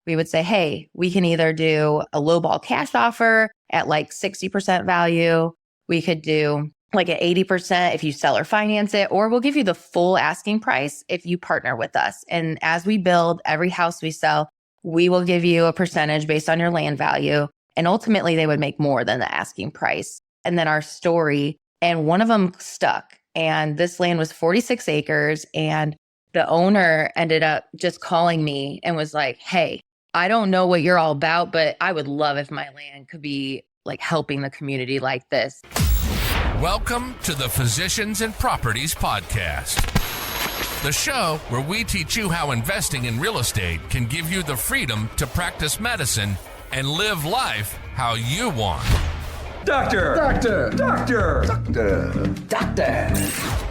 we would say, hey, we can either do a lowball cash offer at like 60% value. We could do like at 80% if you sell or finance it, or we'll give you the full asking price if you partner with us. And as we build every house we sell, we will give you a percentage based on your land value. And ultimately, they would make more than the asking price. And then our story, and one of them stuck. And this land was 46 acres. And the owner ended up just calling me and was like, hey, I don't know what you're all about, but I would love if my land could be like helping the community like this. Welcome to the Physicians and Properties Podcast, the show where we teach you how investing in real estate can give you the freedom to practice medicine and live life how you want. Doctor!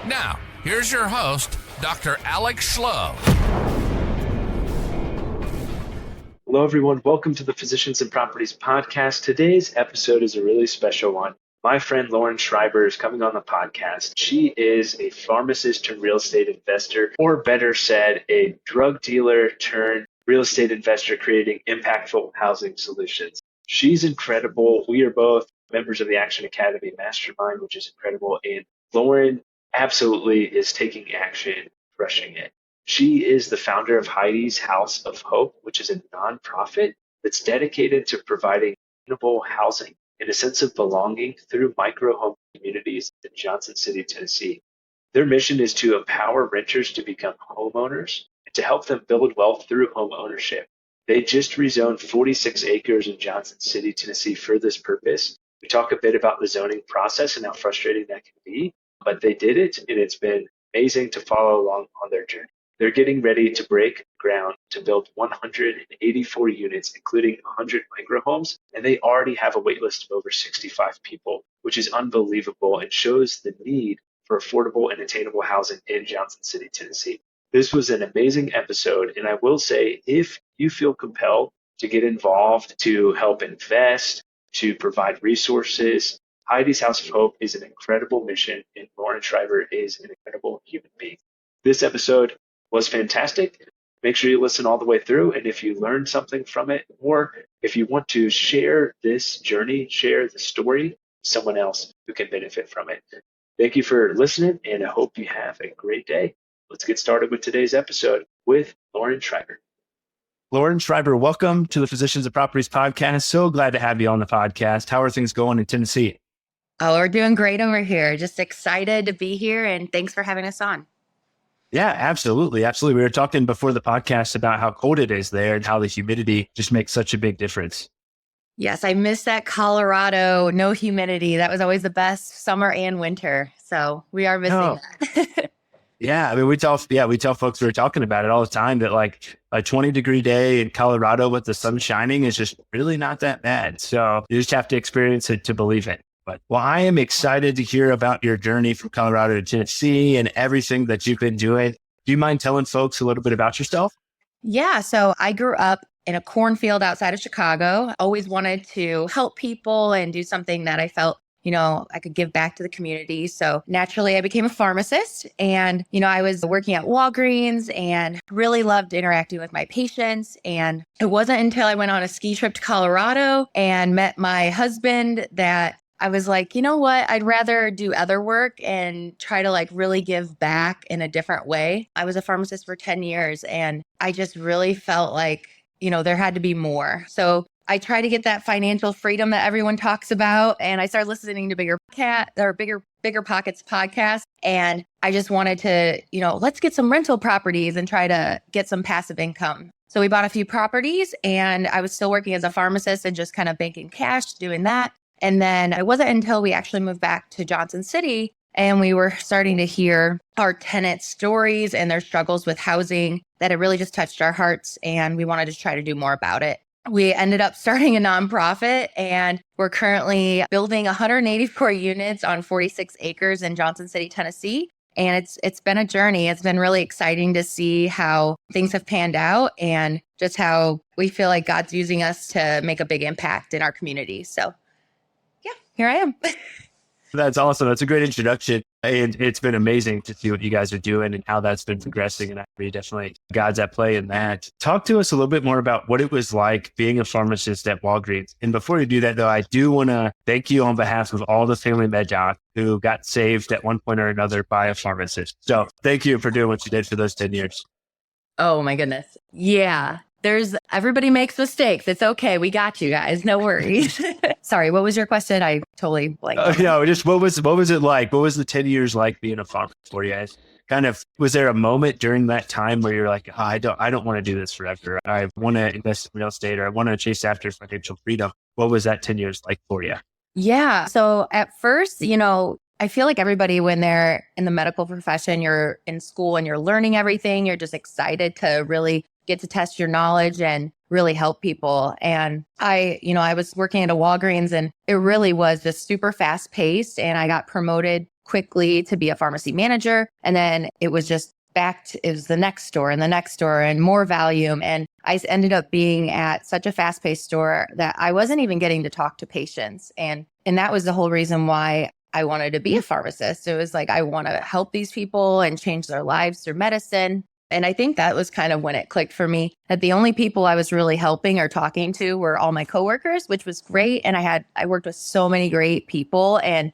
Now, here's your host, Dr. Alex Schloe. Hello, everyone. Welcome to the Physicians and Properties Podcast. Today's episode is a really special one. My friend Lauren Schreiber is coming on the podcast. She is a pharmacist turned real estate investor, or better said, a drug dealer turned real estate investor creating impactful housing solutions. She's incredible. We are both members of the Action Academy Mastermind, which is incredible. And Lauren absolutely is taking action, crushing it. She is the founder of Heidi's House of Hope, which is a nonprofit that's dedicated to providing sustainable housing and a sense of belonging through micro home communities in Johnson City, Tennessee. Their mission is to empower renters to become homeowners and to help them build wealth through home ownership. They just rezoned 46 acres in Johnson City, Tennessee for this purpose. We talk a bit about the zoning process and how frustrating that can be, but they did it, and it's been amazing to follow along on their journey. They're getting ready to break ground to build 184 units, including 100 microhomes, and they already have a wait list of over 65 people, which is unbelievable and shows the need for affordable and attainable housing in Johnson City, Tennessee. This was an amazing episode, and I will say, if you feel compelled to get involved, to help invest, to provide resources, Heidi's House of Hope is an incredible mission, and Lauren Schreiber is an incredible human being. This episode was fantastic. Make sure you listen all the way through. And if you learned something from it, or if you want to share this journey, share the story, with someone else who can benefit from it. Thank you for listening, and I hope you have a great day. Let's get started with today's episode with Lauren Schreiber. Lauren Schreiber, welcome to the Physicians and Properties Podcast. So glad to have you on the podcast. How are things going in Tennessee? Oh, we're doing great over here. Just excited to be here, and thanks for having us on. Yeah, absolutely. Absolutely. We were talking before the podcast about how cold it is there and how the humidity just makes such a big difference. Yes, I miss that Colorado, no humidity. That was always the best summer and winter. So we are missing that. Yeah, I mean, we tell folks who are talking about it all the time that like a 20-degree day in Colorado with the sun shining is just really not that bad. So you just have to experience it to believe it. But I am excited to hear about your journey from Colorado to Tennessee and everything that you've been doing. Do you mind telling folks a little bit about yourself? Yeah, so I grew up in a cornfield outside of Chicago. Always wanted to help people and do something that I felt, I could give back to the community. So naturally, I became a pharmacist, and, I was working at Walgreens and really loved interacting with my patients. And it wasn't until I went on a ski trip to Colorado and met my husband that I was like, you know what? I'd rather do other work and try to like really give back in a different way. I was a pharmacist for 10 years, and I just really felt like, there had to be more. So I try to get that financial freedom that everyone talks about. And I started listening to Bigger Pockets podcast. And I just wanted to, let's get some rental properties and try to get some passive income. So we bought a few properties, and I was still working as a pharmacist and just kind of banking cash, doing that. And then it wasn't until we actually moved back to Johnson City and we were starting to hear our tenants' stories and their struggles with housing that it really just touched our hearts, and we wanted to try to do more about it. We ended up starting a nonprofit, and we're currently building 184 units on 46 acres in Johnson City, Tennessee. And it's been a journey. It's been really exciting to see how things have panned out and just how we feel like God's using us to make a big impact in our community. So yeah, here I am. That's awesome. That's a great introduction. And it's been amazing to see what you guys are doing and how that's been progressing. And I agree, definitely God's at play in that. Talk to us a little bit more about what it was like being a pharmacist at Walgreens. And before you do that, though, I do want to thank you on behalf of all the family med docs who got saved at one point or another by a pharmacist. So thank you for doing what you did for those 10 years. Oh my goodness. Yeah. Everybody makes mistakes. It's okay. We got you guys. No worries. Sorry. What was your question? I totally blanked. No, just what was it like? What was the 10 years like being a pharmacist for you guys? Kind of, was there a moment during that time where you're like, I don't want to do this forever. I want to invest in real estate, or I want to chase after financial freedom. What was that 10 years like for you? Yeah. So at first, I feel like everybody, when they're in the medical profession, you're in school and you're learning everything. You're just excited to really get to test your knowledge and really help people. And I was working at a Walgreens, and it really was just super fast paced. And I got promoted quickly to be a pharmacy manager. And then it was just it was the next store and the next store and more volume. And I ended up being at such a fast paced store that I wasn't even getting to talk to patients. And that was the whole reason why I wanted to be a pharmacist. It was like, I want to help these people and change their lives through medicine. And I think that was kind of when it clicked for me, that the only people I was really helping or talking to were all my coworkers, which was great. And I worked with so many great people and,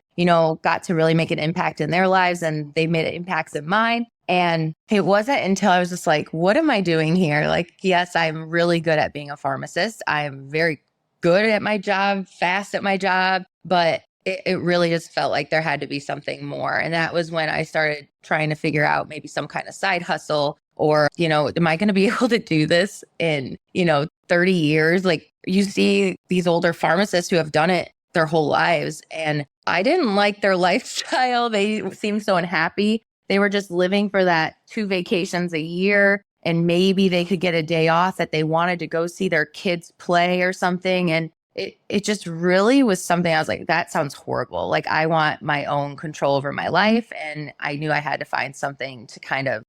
got to really make an impact in their lives, and they made impacts in mine. And it wasn't until I was just like, what am I doing here? Like, yes, I'm really good at being a pharmacist. I'm very good at my job, fast at my job, but it really just felt like there had to be something more. And that was when I started trying to figure out maybe some kind of side hustle, or, am I going to be able to do this in, 30 years? Like, you see these older pharmacists who have done it their whole lives, and I didn't like their lifestyle. They seemed so unhappy. They were just living for that 2 vacations a year, and maybe they could get a day off that they wanted to go see their kids play or something. And it just really was something I was like, that sounds horrible. Like, I want my own control over my life. And I knew I had to find something to kind of,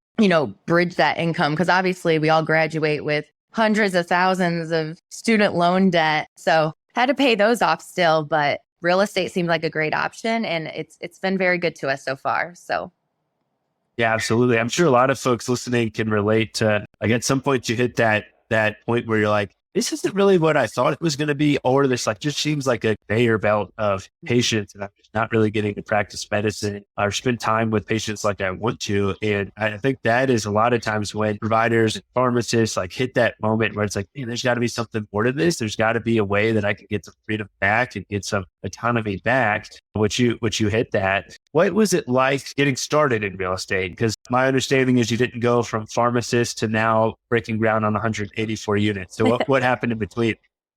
bridge that income. Because obviously we all graduate with hundreds of thousands of student loan debt. So had to pay those off still. But real estate seemed like a great option. And it's been very good to us so far. So. Yeah, absolutely. I'm sure a lot of folks listening can relate to, like, at some point you hit that point where you're like, this isn't really what I thought it was going to be, or this just seems like a conveyor belt of patients, and I'm just not really getting to practice medicine or spend time with patients like I want to. And I think that is a lot of times when providers and pharmacists hit that moment where it's like, man, there's got to be something more to this. There's got to be a way that I can get some freedom back and get some autonomy back, which you hit that. What was it like getting started in real estate? Because my understanding is you didn't go from pharmacist to now breaking ground on 184 units. So what happened in between?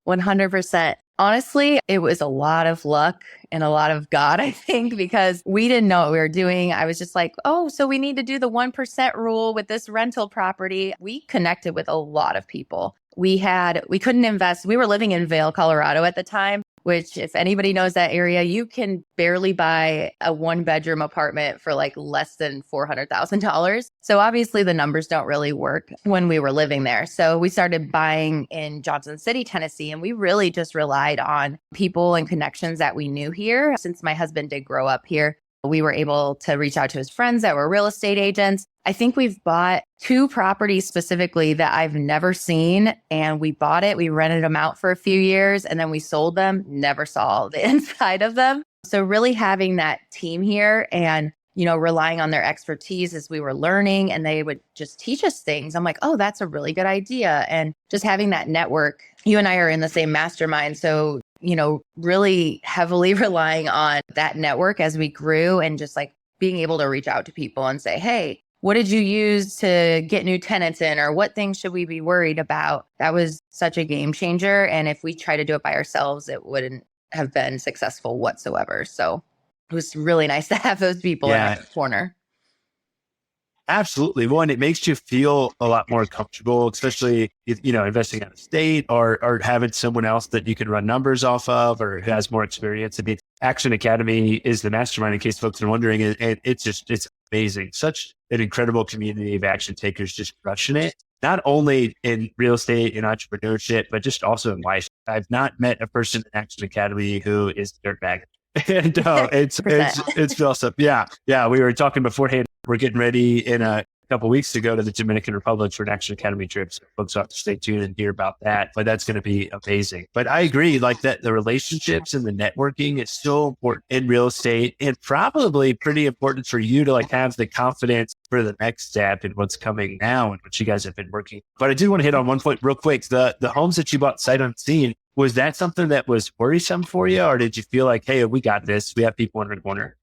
100%. Honestly, it was a lot of luck and a lot of God, I think, because we didn't know what we were doing. I was just like, oh, so we need to do the 1% rule with this rental property. We connected with a lot of people. We couldn't invest. We were living in Vail, Colorado at the time, which, if anybody knows that area, you can barely buy a 1-bedroom apartment for less than $400,000. So obviously the numbers don't really work when we were living there. So we started buying in Johnson City, Tennessee, and we really just relied on people and connections that we knew here. Since my husband did grow up here, we were able to reach out to his friends that were real estate agents. I think we've bought 2 properties specifically that I've never seen, and we bought it. We rented them out for a few years, and then we sold them, never saw the inside of them. So really having that team here and, relying on their expertise as we were learning, and they would just teach us things. I'm like, oh, that's a really good idea. And just having that network. You and I are in the same mastermind. So, really heavily relying on that network as we grew, and just being able to reach out to people and say, hey, what did you use to get new tenants in, or what things should we be worried about? That was such a game changer. And if we try to do it by ourselves, it wouldn't have been successful whatsoever. So it was really nice to have those people in our corner. Absolutely. One, it makes you feel a lot more comfortable, especially, investing out of state or having someone else that you can run numbers off of or who has more experience. I mean, Action Academy is the mastermind, in case folks are wondering. And it's amazing. Such an incredible community of action takers just crushing it, not only in real estate and entrepreneurship, but just also in life. I've not met a person in Action Academy who is dirtbag. And it's awesome. Yeah. Yeah. We were talking beforehand. We're getting ready in a couple of weeks to go to the Dominican Republic for an Action Academy trip. So folks will have to stay tuned and hear about that. But that's going to be amazing. But I agree, like that the relationships and the networking is so important in real estate, and probably pretty important for you to like have the confidence for the next step and what's coming now and what you guys have been working. But I do want to hit on one point real quick. The homes that you bought sight unseen, was that something that was worrisome for you? Or did you feel like, hey, we got this. We have people in the corner?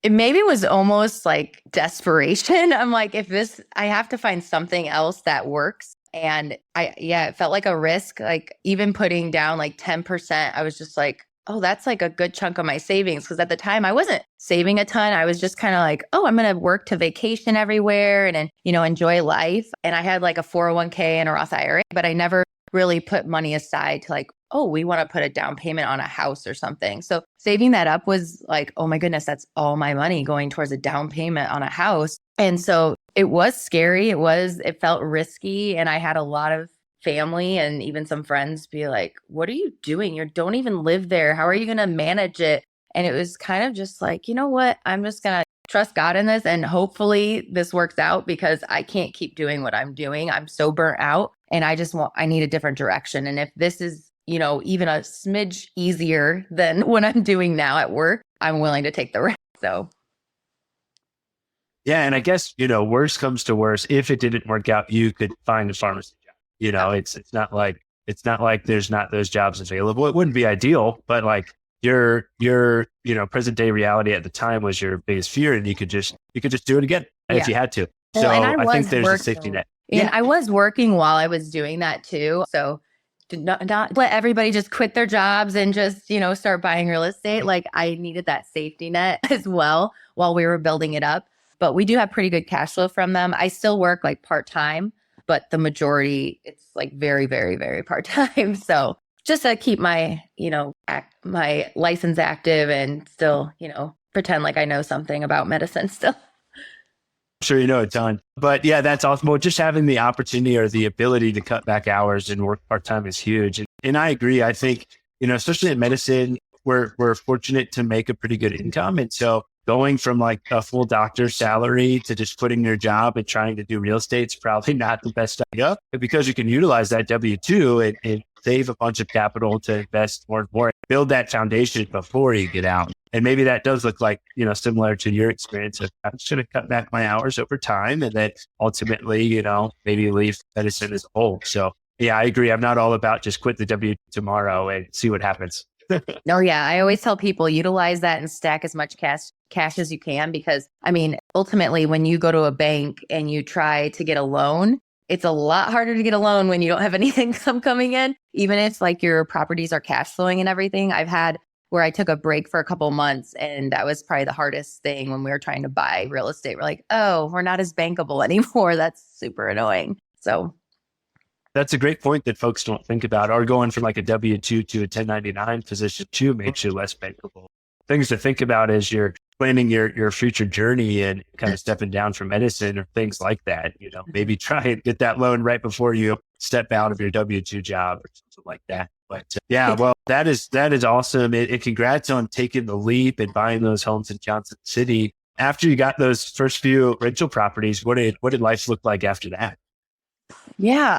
It maybe was almost like desperation. I'm like, I have to find something else that works. And it felt like a risk. Like even putting down like 10%, I was just like, oh, that's like a good chunk of my savings. Cause at the time I wasn't saving a ton. I was just kind of like, oh, I'm going to work to vacation everywhere and enjoy life. And I had like a 401k and a Roth IRA, but I never really put money aside to like, oh, we want to put a down payment on a house or something. So saving that up was like, oh my goodness, that's all my money going towards a down payment on a house. And so it was scary. It felt risky. And I had a lot of family and even some friends be like, what are you doing? You don't even live there. How are you going to manage it? And it was kind of just like, you know what? I'm just going to trust God in this. And hopefully this works out because I can't keep doing what I'm doing. I'm so burnt out and I need a different direction. And if this is, even a smidge easier than what I'm doing now at work, I'm willing to take the risk. So. Yeah. And I guess, worst comes to worst. If it didn't work out, you could find a pharmacy job. It's not like there's not those jobs available. It wouldn't be ideal, but like your present day reality at the time was your biggest fear, and you could just do it again if you had to. So I think there's a safety net. And I was working while I was doing that too. So to not let everybody just quit their jobs and just, start buying real estate. Like I needed that safety net as well while we were building it up. But we do have pretty good cash flow from them. I still work like part-time, but the majority, it's like very, very, very part-time. So just to keep my, my license active and still, pretend like I know something about medicine still. Sure, you know a ton. But yeah, that's awesome. Well, just having the opportunity or the ability to cut back hours and work part-time is huge. And I agree. I think, especially in medicine, we're fortunate to make a pretty good income. And so going from like a full doctor's salary to just quitting your job and trying to do real estate is probably not the best idea. But because you can utilize that W-2 and save a bunch of capital to invest more and more, build that foundation before you get out. And maybe that does look like, similar to your experience of I'm just going to cut back my hours over time and then ultimately, maybe leave medicine as a whole. So yeah, I agree. I'm not all about just quit the W tomorrow and see what happens. No, yeah. I always tell people utilize that and stack as much cash as you can, because ultimately when you go to a bank and you try to get a loan, it's a lot harder to get a loan when you don't have any income coming in, even if like your properties are cash flowing and everything. I've had where I took a break for a couple months, and that was probably the hardest thing when we were trying to buy real estate. We're like, oh, we're not as bankable anymore. That's super annoying. So that's a great point that folks don't think about. Or going from like a W-2 to a 1099 position too makes you less bankable. Things to think about as you're planning your future journey and kind of stepping down from medicine or things like that. Maybe try and get that loan right before you step out of your W-2 job or something like that. But yeah, well, that is awesome. And congrats on taking the leap and buying those homes in Johnson City. After you got those first few rental properties, what did life look like after that? Yeah,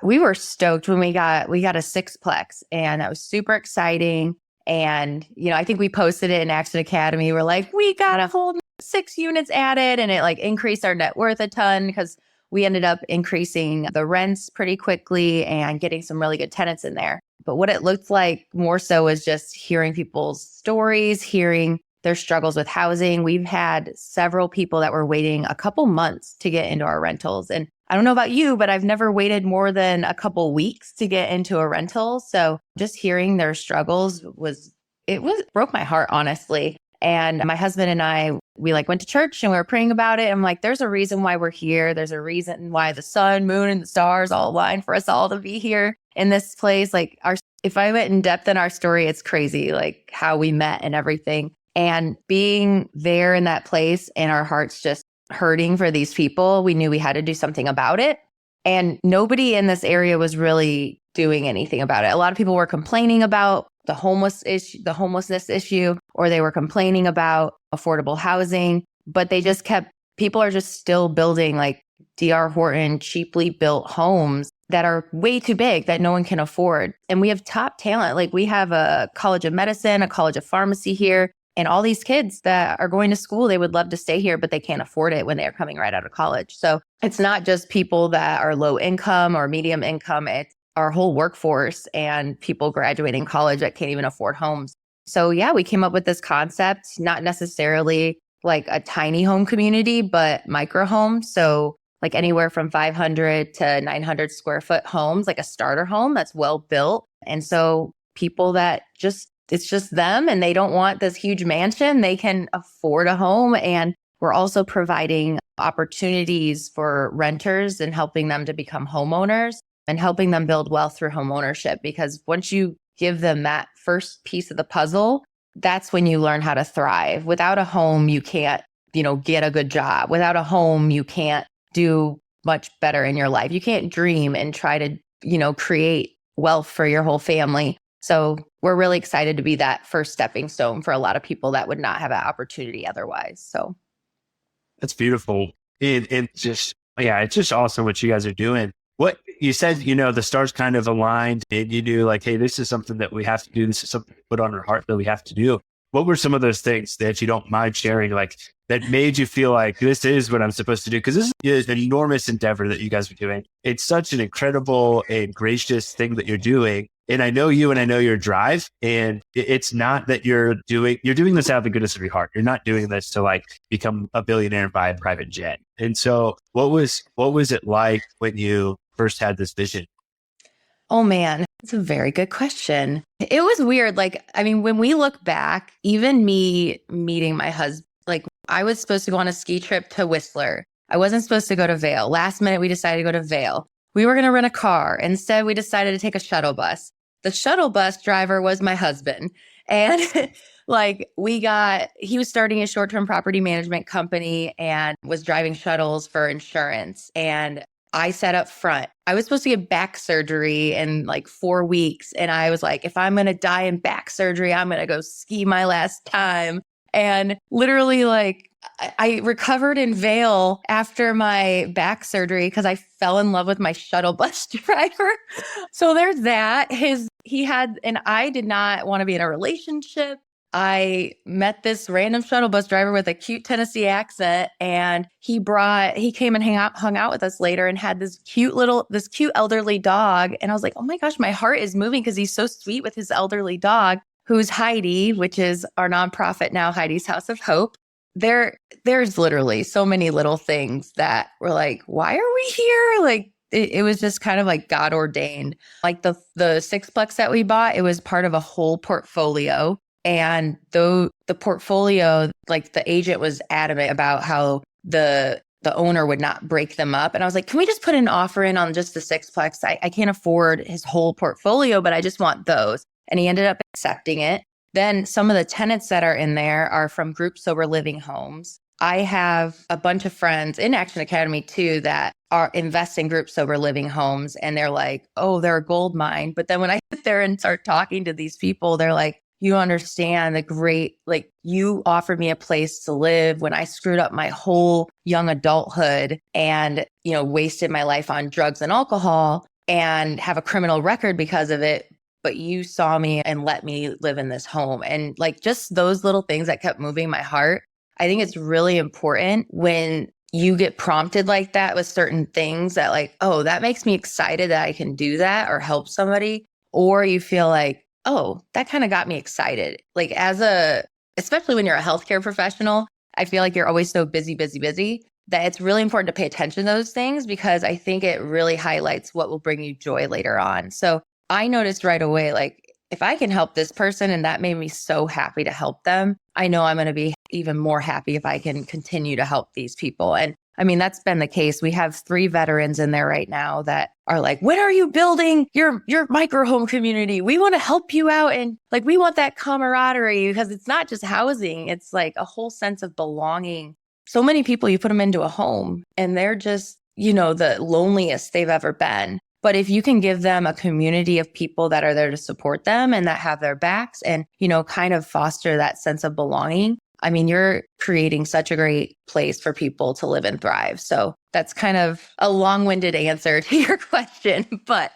we were stoked when we got a 6-plex, and that was super exciting. And, I think we posted it in Action Academy. We're like, we got a whole 6 units added, and it like increased our net worth a ton because we ended up increasing the rents pretty quickly and getting some really good tenants in there. But what it looked like more so was just hearing people's stories, hearing their struggles with housing. We've had several people that were waiting a couple months to get into our rentals. And I don't know about you, but I've never waited more than a couple weeks to get into a rental. So just hearing their struggles broke my heart, honestly. And my husband and I, we like went to church and we were praying about it. I'm like, there's a reason why we're here. There's a reason why the sun, moon, and the stars all align for us all to be here in this place. Like if I went in depth in our story, it's crazy, like how we met and everything. And being there in that place and our hearts just hurting for these people, we knew we had to do something about it. And nobody in this area was really doing anything about it. A lot of people were complaining about the homelessness issue, or they were complaining about affordable housing, but people are just still building like D.R. Horton cheaply built homes that are way too big that no one can afford. And we have top talent. Like we have a college of medicine, a college of pharmacy here, and all these kids that are going to school, they would love to stay here, but they can't afford it when they're coming right out of college. So it's not just people that are low income or medium income. It's our whole workforce and people graduating college that can't even afford homes. So yeah, we came up with this concept, not necessarily like a tiny home community, but micro homes. So like anywhere from 500 to 900 square foot homes, like a starter home that's well built. And so people that it's just them and they don't want this huge mansion, they can afford a home. And we're also providing opportunities for renters and helping them to become homeowners and helping them build wealth through home ownership. Because once you give them that first piece of the puzzle, that's when you learn how to thrive. Without a home, you can't, get a good job. Without a home, you can't do much better in your life. You can't dream and try to, create wealth for your whole family. So we're really excited to be that first stepping stone for a lot of people that would not have that opportunity otherwise. So That's beautiful. And just, yeah, it's just awesome what you guys are doing. What you said, the stars kind of aligned and you knew like, hey, this is something that we have to do. This is something put on our heart that we have to do. What were some of those things that you don't mind sharing, like that made you feel like this is what I'm supposed to do? Because this is an enormous endeavor that you guys are doing. It's such an incredible and gracious thing that you're doing. And I know you and I know your drive. And it's not that you're doing this out of the goodness of your heart. You're not doing this to like become a billionaire and buy a private jet. And so what was it like when you first had this vision? oh man, it's a very good question. It was weird. When we look back, even me meeting my husband, like I was supposed to go on a ski trip to Whistler. I wasn't supposed to go to Vail. Last minute, we decided to go to Vail. We were going to rent a car. Instead, we decided to take a shuttle bus. The shuttle bus driver was my husband. And he was starting a short-term property management company and was driving shuttles for insurance. And I sat up front. I was supposed to get back surgery in like 4 weeks. And I was like, if I'm going to die in back surgery, I'm going to go ski my last time. And literally I recovered in Vail after my back surgery because I fell in love with my shuttle bus driver. So there's that. I did not want to be in a relationship. I met this random shuttle bus driver with a cute Tennessee accent, and he came and hung out with us later and had this cute elderly dog. And I was like, oh my gosh, my heart is moving because he's so sweet with his elderly dog, who's Heidi, which is our nonprofit now, Heidi's House of Hope. There's literally so many little things that were like, why are we here? Like, it was just kind of like God ordained. Like the sixplex that we bought, it was part of a whole portfolio. And though the portfolio, like the agent was adamant about how the owner would not break them up. And I was like, can we just put an offer in on just the sixplex? I can't afford his whole portfolio, but I just want those. And he ended up accepting it. Then some of the tenants that are in there are from group sober living homes. I have a bunch of friends in Action Academy too that are invest in group sober living homes. And they're like, oh, they're a gold mine. But then when I sit there and start talking to these people, they're like, you understand you offered me a place to live when I screwed up my whole young adulthood and, wasted my life on drugs and alcohol and have a criminal record because of it. But you saw me and let me live in this home. And just those little things that kept moving my heart. I think it's really important when you get prompted like that with certain things that oh, that makes me excited that I can do that or help somebody. Or you feel like, oh, that kind of got me excited. Especially when you're a healthcare professional, I feel like you're always so busy, that it's really important to pay attention to those things because I think it really highlights what will bring you joy later on. So I noticed right away, if I can help this person and that made me so happy to help them, I know I'm going to be even more happy if I can continue to help these people. And that's been the case. We have 3 veterans in there right now that are like, when are you building your micro home community? We want to help you out. And we want that camaraderie because it's not just housing. It's a whole sense of belonging. So many people, you put them into a home and they're just, the loneliest they've ever been. But if you can give them a community of people that are there to support them and that have their backs and, kind of foster that sense of belonging, I mean, you're creating such a great place for people to live and thrive. So that's kind of a long-winded answer to your question, but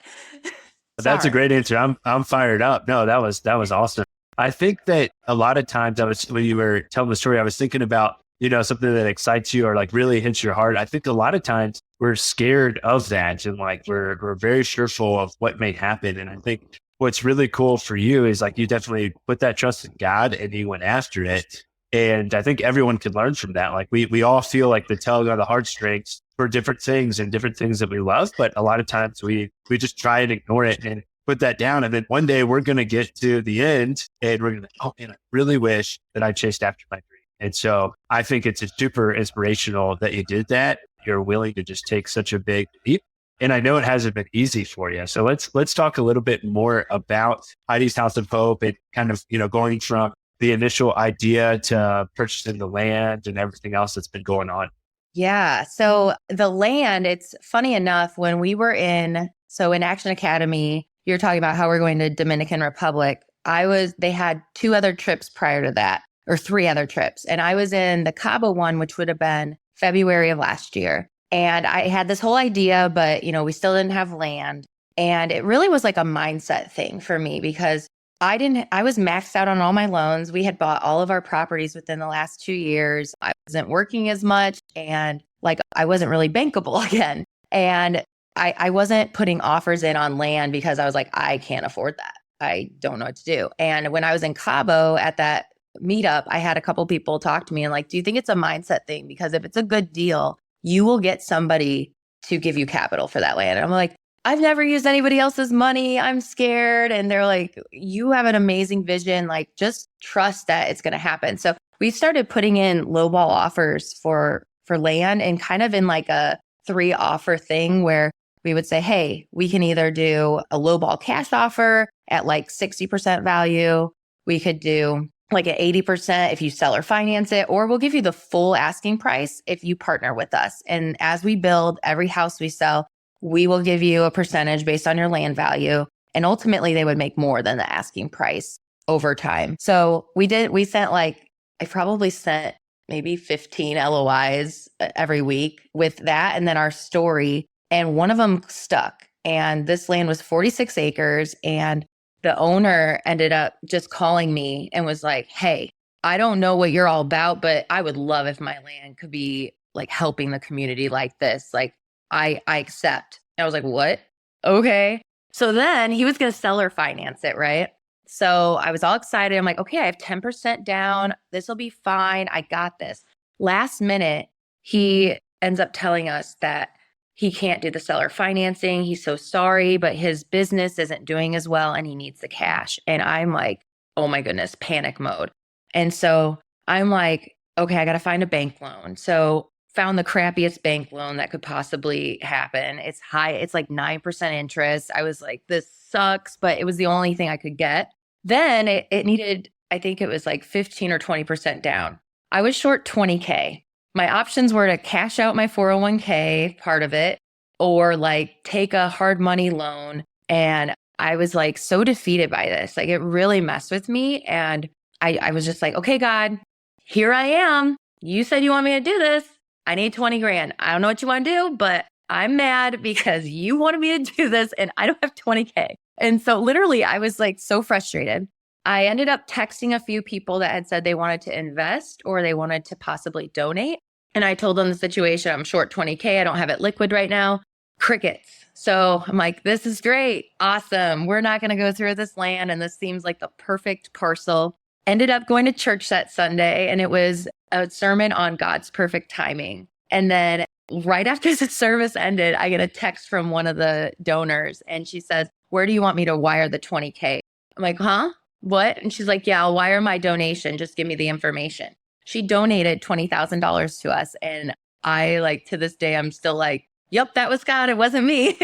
That's a sorry. great answer. I'm fired up. No, that was awesome. I think that a lot of times when you were telling the story, I was thinking about, something that excites you or like really hits your heart. I think a lot of times we're scared of that and like we're very fearful of what may happen. And I think what's really cool for you is like you definitely put that trust in God and you went after it. And I think everyone can learn from that. Like we all feel like the tug on the heartstrings for different things and different things that we love. But a lot of times we just try and ignore it and put that down. And then one day we're going to get to the end and we're going to, oh man, I really wish that I chased after my dream. And so I think it's super inspirational that you did that. You're willing to just take such a big leap. And I know it hasn't been easy for you. So let's talk a little bit more about Heidi's House of Hope and kind of, going from the initial idea to purchasing the land and everything else that's been going on. Yeah. So the land, it's funny enough, when we were in Action Academy, you're talking about how we're going to Dominican Republic. They had 2 other trips prior to that, or 3 other trips. And I was in the Cabo one, which would have been February of last year. And I had this whole idea, but, we still didn't have land. And it really was like a mindset thing for me because I was maxed out on all my loans. We had bought all of our properties within the last 2 years. I wasn't working as much and like I wasn't really bankable again. And I wasn't putting offers in on land because I was like, I can't afford that. I don't know what to do. And when I was in Cabo at that meetup, I had a couple people talk to me and like, do you think it's a mindset thing? Because if it's a good deal, you will get somebody to give you capital for that land. And I'm like, I've never used anybody else's money. I'm scared. And they're like, you have an amazing vision. Like, just trust that it's going to happen. So we started putting in lowball offers for land and kind of in like a 3 offer thing where we would say, hey, we can either do a lowball cash offer at like 60% value. We could do like at 80% if you sell or finance it, or we'll give you the full asking price if you partner with us. And as we build every house we sell, we will give you a percentage based on your land value. And ultimately they would make more than the asking price over time. So I probably sent maybe 15 LOIs every week with that. And then our story, and one of them stuck. And this land was 46 acres. And the owner ended up just calling me and was like, hey, I don't know what you're all about, but I would love if my land could be like helping the community like this. Like, I accept. And I was like, what? Okay. So then he was going to sell or finance it, right? So I was all excited. I'm like, okay, I have 10% down. This will be fine. I got this. Last minute, he ends up telling us that he can't do the seller financing. He's so sorry, but his business isn't doing as well and he needs the cash. And I'm like, oh my goodness, panic mode. And so I'm like, okay, I got to find a bank loan. So found the crappiest bank loan that could possibly happen. It's high. It's like 9% interest. I was like, this sucks, but it was the only thing I could get. Then it needed, I think it was like 15 or 20% down. I was short 20K. My options were to cash out my 401k part of it or like take a hard money loan. And I was like so defeated by this. Like it really messed with me. And I was just like, okay, God, here I am. You said you want me to do this. I need 20 grand. I don't know what you want to do, but I'm mad because you wanted me to do this and I don't have 20K. And so literally I was like so frustrated. I ended up texting a few people that had said they wanted to invest or they wanted to possibly donate. And I told them the situation. I'm short 20K. I don't have it liquid right now. Crickets. So I'm like, this is great. Awesome. We're not going to go through this land. And this seems like the perfect parcel. Ended up going to church that Sunday and it was a sermon on God's perfect timing. And then right after the service ended, I get a text from one of the donors and she says, where do you want me to wire the 20K? I'm like, huh? What? And she's like, yeah, I'll wire my donation. Just give me the information. She donated $20,000 to us. And I like to this day, I'm still like, yep, that was God. It wasn't me.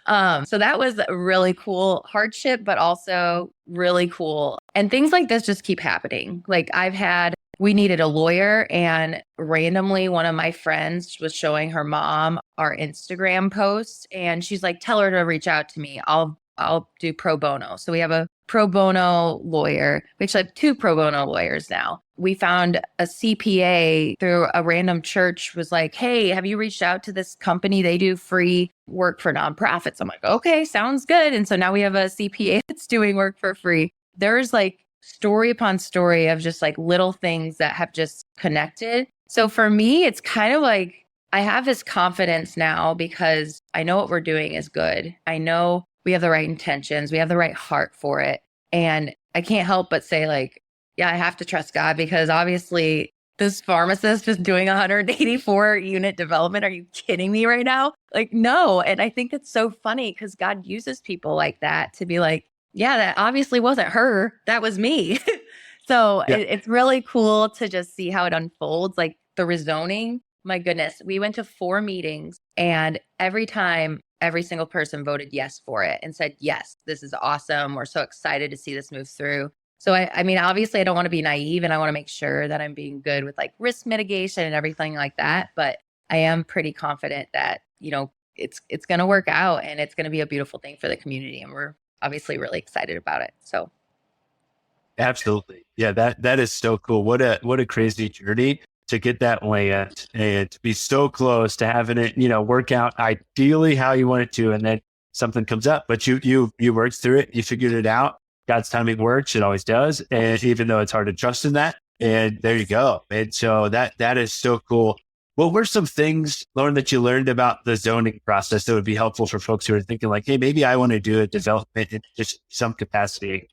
So that was a really cool hardship, but also really cool. And things like this just keep happening. Like I've had we needed a lawyer, and randomly one of my friends was showing her mom our Instagram post, and she's like, tell her to reach out to me. I'll do pro bono. So we have a pro bono lawyer. We actually have two pro bono lawyers now. We found a CPA through a random church, was like, hey, have you reached out to this company? They do free work for nonprofits. I'm like, okay, sounds good. And so now we have a CPA that's doing work for free. There's like story upon story of just like little things that have just connected. So for me, it's kind of like I have this confidence now because I know what we're doing is good. I know we have the right intentions. We have the right heart for it. And I can't help but say like, yeah, I have to trust God, because obviously this pharmacist is doing 184 unit development. Are you kidding me right now? Like, no. And I think it's so funny because God uses people like that to be like, yeah, that obviously wasn't her. That was me. So it's really cool to just see how it unfolds. Like the rezoning, my goodness, we went to 4 meetings, and every time, every single person voted yes for it and said, yes, this is awesome. We're so excited to see this move through. So I mean, obviously I don't want to be naive, and I want to make sure that I'm being good with like risk mitigation and everything like that. But I am pretty confident that, it's going to work out, and it's going to be a beautiful thing for the community. And we're obviously really excited about it. So. Absolutely. Yeah, that is so cool. What a crazy journey to get that land and to be so close to having it, work out ideally how you want it to, and then something comes up. But you worked through it, you figured it out. God's timing works, it always does. And even though it's hard to trust in that, and there you go. And so that is so cool. What were some things, Lauren, that you learned about the zoning process that would be helpful for folks who are thinking like, hey, maybe I want to do a development in just some capacity?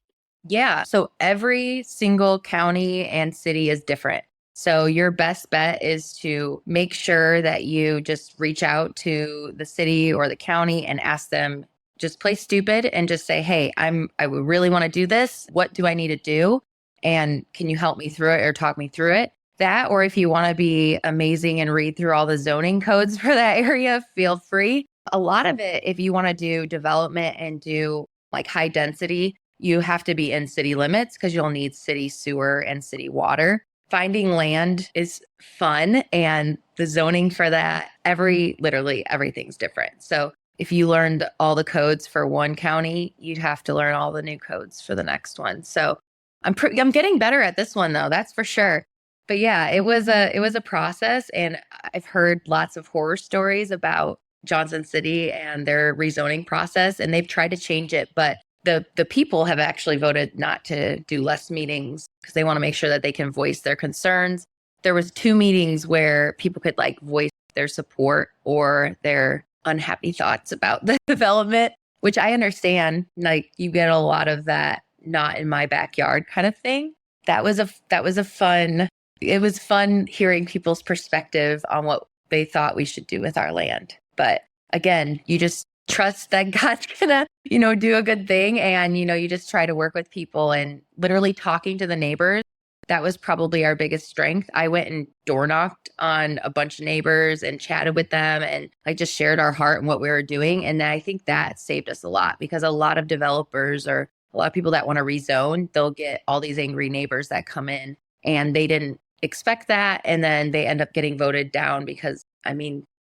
Yeah. So every single county and city is different. So your best bet is to make sure that you just reach out to the city or the county and ask them, just play stupid and just say, hey, I would really want to do this. What do I need to do? And can you help me through it or talk me through it? That, or if you want to be amazing and read through all the zoning codes for that area, feel free. A lot of it, if you want to do development and do like high density, you have to be in city limits because you'll need city sewer and city water. Finding land is fun, and the zoning for that, literally everything's different. So if you learned all the codes for one county, you'd have to learn all the new codes for the next one. So I'm getting better at this one though, that's for sure. But yeah, it was a process, and I've heard lots of horror stories about Johnson City and their rezoning process, and they've tried to change it, but the people have actually voted not to do less meetings because they want to make sure that they can voice their concerns. There was 2 meetings where people could like voice their support or their unhappy thoughts about the development, which I understand. Like you get a lot of that not in my backyard kind of thing. It was fun hearing people's perspective on what they thought we should do with our land. But again, you just trust that God's gonna, do a good thing. And, you just try to work with people, and literally talking to the neighbors. That was probably our biggest strength. I went and door knocked on a bunch of neighbors and chatted with them, and I just shared our heart and what we were doing. And I think that saved us a lot, because a lot of developers or a lot of people that want to rezone, they'll get all these angry neighbors that come in, and they didn't expect that. And then they end up getting voted down because,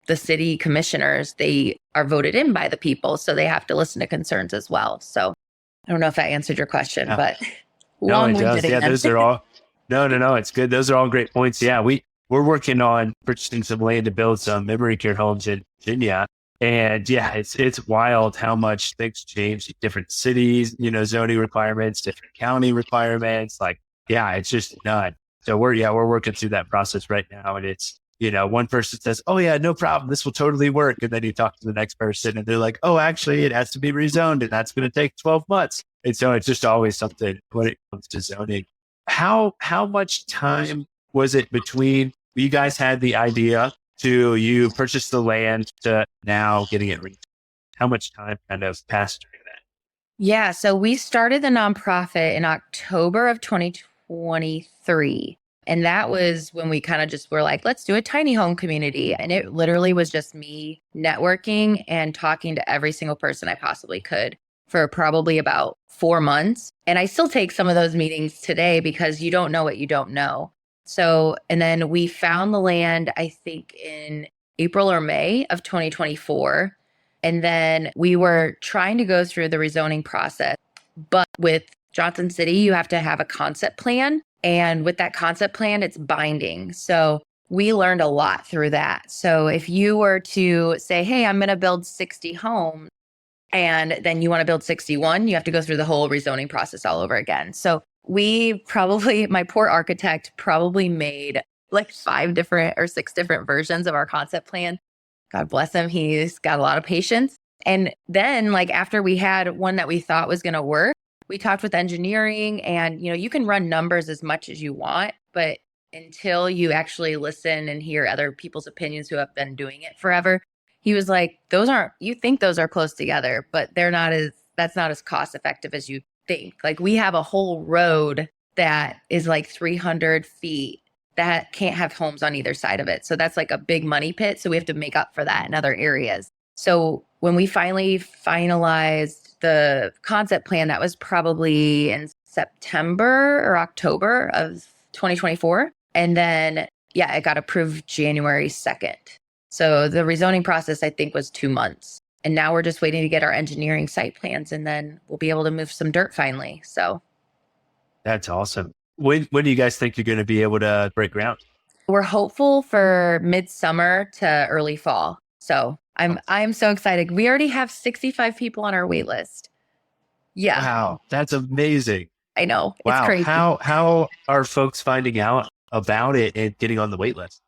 the city commissioners, they are voted in by the people, so they have to listen to concerns as well. So I don't know if that answered your question, but no, it does. Yeah, those are all, no, it's good. Those are all great points. Yeah, we're working on purchasing some land to build some memory care homes in Virginia. And yeah, it's wild how much things change in different cities, zoning requirements, different county requirements. Like, yeah, it's just nuts. So we're working through that process right now. And it's, one person says, oh yeah, no problem, this will totally work. And then you talk to the next person and they're like, oh, actually it has to be rezoned and that's going to take 12 months. And so it's just always something when it comes to zoning. How much time was it between you guys had the idea to you purchase the land to now getting it rezoned? How much time kind of passed during that? Yeah. So we started the nonprofit in October of 2023. And that was when we kind of just were like, let's do a tiny home community. And it literally was just me networking and talking to every single person I possibly could for probably about 4 months. And I still take some of those meetings today because you don't know what you don't know. So, and then we found the land, I think in April or May of 2024. And then we were trying to go through the rezoning process. But with Johnson City, you have to have a concept plan. And with that concept plan, it's binding. So we learned a lot through that. So if you were to say, hey, I'm going to build 60 homes, and then you want to build 61, you have to go through the whole rezoning process all over again. So my poor architect probably made like 5 different or 6 different versions of our concept plan. God bless him. He's got a lot of patience. And then like after we had one that we thought was going to work, we talked with engineering, and you can run numbers as much as you want, but until you actually listen and hear other people's opinions who have been doing it forever, he was like, you think those are close together, but that's not as cost effective as you think. Like we have a whole road that is like 300 feet that can't have homes on either side of it. So that's like a big money pit. So we have to make up for that in other areas. So when we finally finalized the concept plan, that was probably in September or October of 2024. And then, yeah, it got approved January 2nd. So the rezoning process, I think, was 2 months. And now we're just waiting to get our engineering site plans, and then we'll be able to move some dirt finally. So That's awesome. When do you guys think you're going to be able to break ground? we're hopeful for midsummer to early fall. So I'm so excited. We already have 65 people on our wait list. Yeah. Wow, that's amazing. I know. It's Wow. crazy. How are folks finding out about it and getting on the wait list?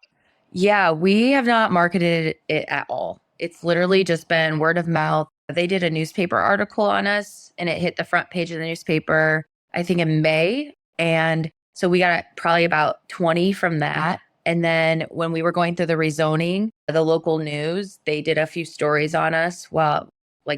Yeah, we have not marketed it at all. It's literally just been word of mouth. They did a newspaper article on us, and it hit the front page of the newspaper, I think in May. And so we got probably about 20 from that. And then when we were going through the rezoning, the local news, they did a few stories on us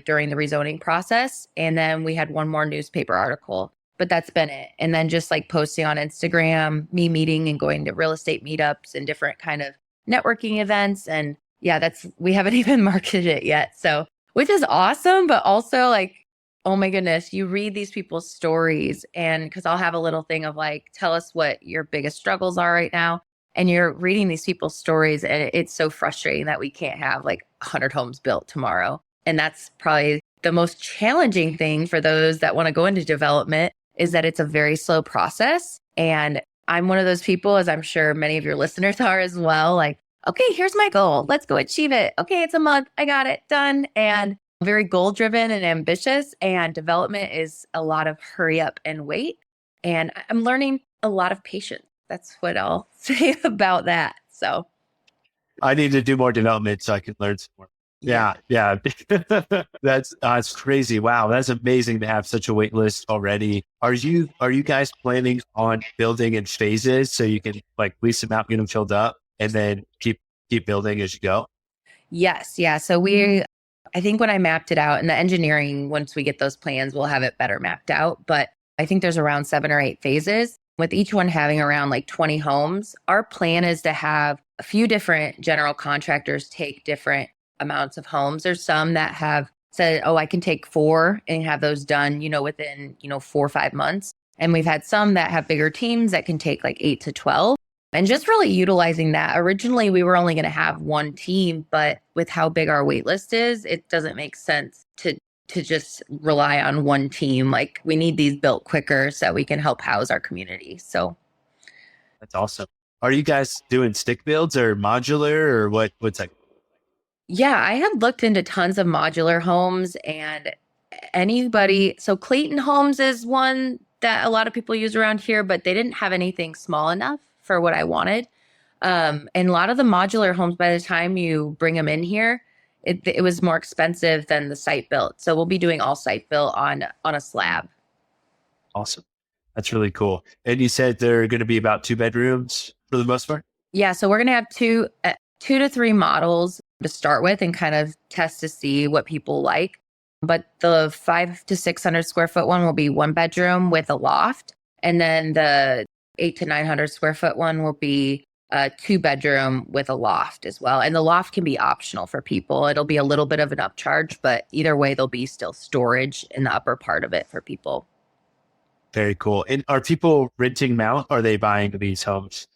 during the rezoning process. And then we had one more newspaper article, but that's been it. And then just like posting on Instagram, me meeting and going to real estate meetups and different kind of networking events. And yeah, we haven't even marketed it yet. So, which is awesome, but also like, oh my goodness, you read these people's stories, and because I'll have a little thing of like, tell us what your biggest struggles are right now. And you're reading these people's stories, and it's so frustrating that we can't have like 100 homes built tomorrow. And that's probably the most challenging thing for those that want to go into development, is that it's a very slow process. And I'm one of those people, as I'm sure many of your listeners are as well, like, okay, here's my goal. Let's go achieve it. Okay, it's a month. I got it done. And I'm very goal driven and ambitious. And development is a lot of hurry up and wait. And I'm learning a lot of patience. That's what I'll say about that. So I need to do more development so I can learn some more. Yeah. That's crazy. Wow, that's amazing to have such a wait list already. Are you guys planning on building in phases so you can like lease them out, get them filled up, and then keep building as you go? Yes. Yeah. So I think when I mapped it out, and the engineering, once we get those plans, we'll have it better mapped out. But I think there's around 7 or 8 phases, with each one having around like 20 homes. Our plan is to have a few different general contractors take different amounts of homes. There's some that have said, oh, I can take 4 and have those done, within, 4 or 5 months. And we've had some that have bigger teams that can take like 8 to 12. And just really utilizing that. Originally, we were only going to have one team, but with how big our wait list is, it doesn't make sense to just rely on one team. Like we need these built quicker so we can help house our community. So that's awesome. Are you guys doing stick builds or modular, or what's that? Yeah, I had looked into tons of modular homes, and so Clayton Homes is one that a lot of people use around here, but they didn't have anything small enough for what I wanted. And a lot of the modular homes, by the time you bring them in here, it was more expensive than the site built. So we'll be doing all site built on a slab. Awesome. That's really cool. And you said they're going to be about 2 bedrooms for the most part? Yeah. So we're going to have 2 to 3 models to start with and kind of test to see what people like. But the 500 to 600 square foot one will be 1 bedroom with a loft. And then the 800 to 900 square foot one will be a 2 bedroom with a loft as well. And the loft can be optional for people. It'll be a little bit of an upcharge, but either way, there'll be still storage in the upper part of it for people. Very cool. And are people renting them out? Or are they buying these homes?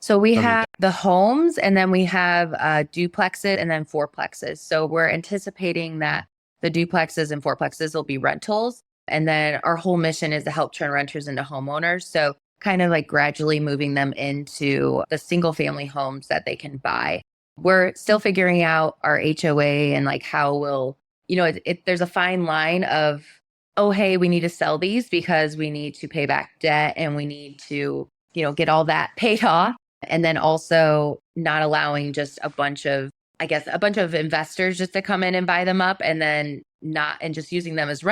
So we have the homes, and then we have duplexes and then fourplexes. So we're anticipating that the duplexes and fourplexes will be rentals. And then our whole mission is to help turn renters into homeowners. So kind of like gradually moving them into the single family homes that they can buy. We're still figuring out our HOA and like how we'll, there's a fine line of, oh, hey, we need to sell these because we need to pay back debt and we need to, get all that paid off. And then also not allowing just a bunch of investors just to come in and buy them up and just using them as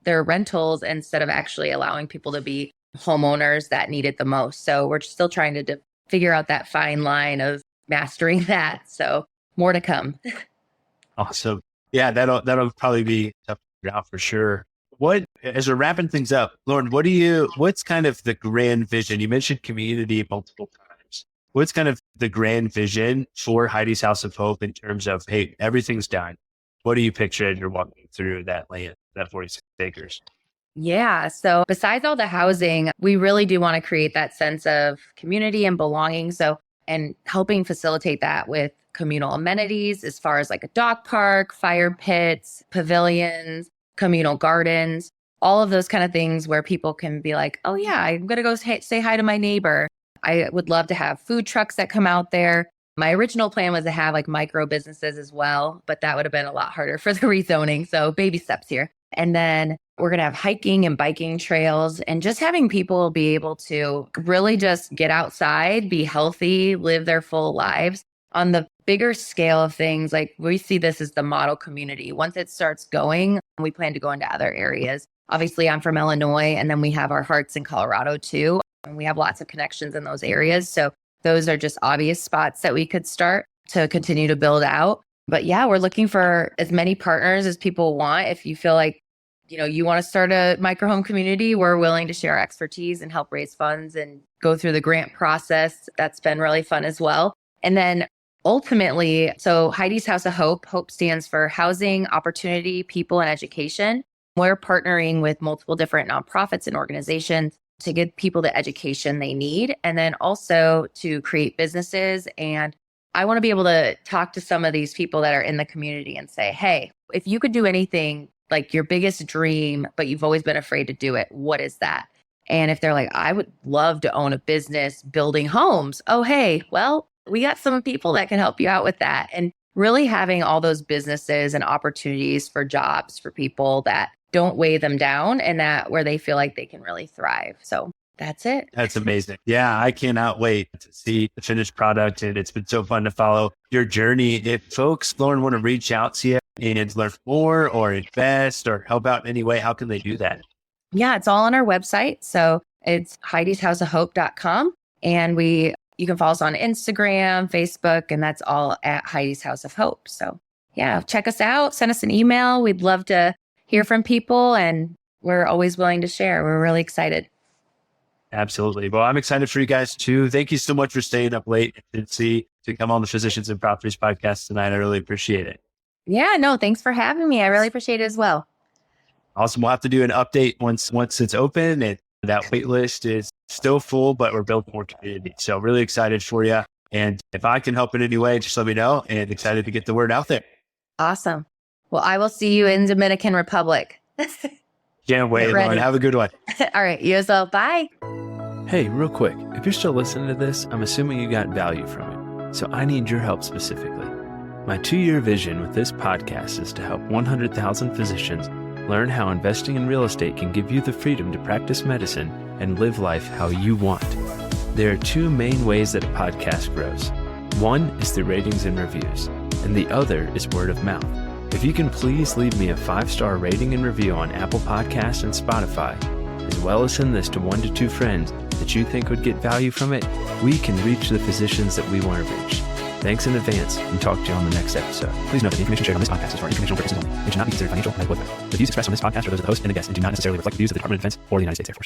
their rentals instead of actually allowing people to be homeowners that need it the most. So we're still trying to figure out that fine line of mastering that. So more to come. Awesome. Yeah, that'll probably be tough to figure out for sure. As we're wrapping things up, Lauren, what's kind of the grand vision? You mentioned community multiple times. What's kind of the grand vision for Heidi's House of Hope in terms of, hey, everything's done? What do you picture as you're walking through that land, that 46 acres? Yeah. So besides all the housing, we really do want to create that sense of community and belonging. So, and helping facilitate that with communal amenities as far as like a dog park, fire pits, pavilions, communal gardens, all of those kind of things where people can be like, oh yeah, I'm going to go say hi to my neighbor. I would love to have food trucks that come out there. My original plan was to have like micro businesses as well, but that would have been a lot harder for the rezoning. So baby steps here. And then we're going to have hiking and biking trails and just having people be able to really just get outside, be healthy, live their full lives. On the bigger scale of things, like we see this as the model community. Once it starts going, we plan to go into other areas. Obviously, I'm from Illinois, and then we have our hearts in Colorado too. And we have lots of connections in those areas. So those are just obvious spots that we could start to continue to build out. But yeah, we're looking for as many partners as people want. If you feel like you want to start a microhome community, we're willing to share our expertise and help raise funds and go through the grant process. That's been really fun as well. And then ultimately, so Heidi's House of Hope, Hope stands for Housing, Opportunity, People, and Education. We're partnering with multiple different nonprofits and organizations to give people the education they need, and then also to create businesses. And I want to be able to talk to some of these people that are in the community and say, hey, if you could do anything, like your biggest dream, but you've always been afraid to do it, what is that? And if they're like, I would love to own a business building homes. Oh, hey, well, we got some people that can help you out with that. And really having all those businesses and opportunities for jobs for people that don't weigh them down and that where they feel like they can really thrive. So that's it. That's amazing. Yeah, I cannot wait to see the finished product. And it's been so fun to follow your journey. If folks, Lauren, want to reach out to you and learn more or invest or help out in any way, how can they do that? Yeah, it's all on our website. So it's Heidi'sHouseOfHope.com. And you can follow us on Instagram, Facebook, and that's all at Heidi's House of Hope. So yeah, check us out. Send us an email. We'd love to hear from people, and we're always willing to share. We're really excited. Absolutely. Well, I'm excited for you guys too. Thank you so much for staying up late to come on the Physicians and Properties podcast tonight. I really appreciate it. Yeah, no, thanks for having me. I really appreciate it as well. Awesome. We'll have to do an update once it's open, and that wait list is still full, but we're building more community. So really excited for you. And if I can help in any way, just let me know, and excited to get the word out there. Awesome. Well, I will see you in Dominican Republic. Can't wait, Lauren. Have a good one. All right. You as well. Bye. Hey, real quick, if you're still listening to this, I'm assuming you got value from it. So I need your help specifically. My 2-year vision with this podcast is to help 100,000 physicians learn how investing in real estate can give you the freedom to practice medicine and live life how you want. There are 2 main ways that a podcast grows. One is through ratings and reviews, and the other is word of mouth. If you can please leave me a 5-star rating and review on Apple Podcasts and Spotify, as well as send this to 1 to 2 friends that you think would get value from it, we can reach the physicians that we want to reach. Thanks in advance, and talk to you on the next episode. Please note that the information shared on this podcast is for informational purposes only and should not be considered financial or medical advice. The views expressed on this podcast are those of the host and the guest and do not necessarily reflect the views of the Department of Defense or the United States Air Force.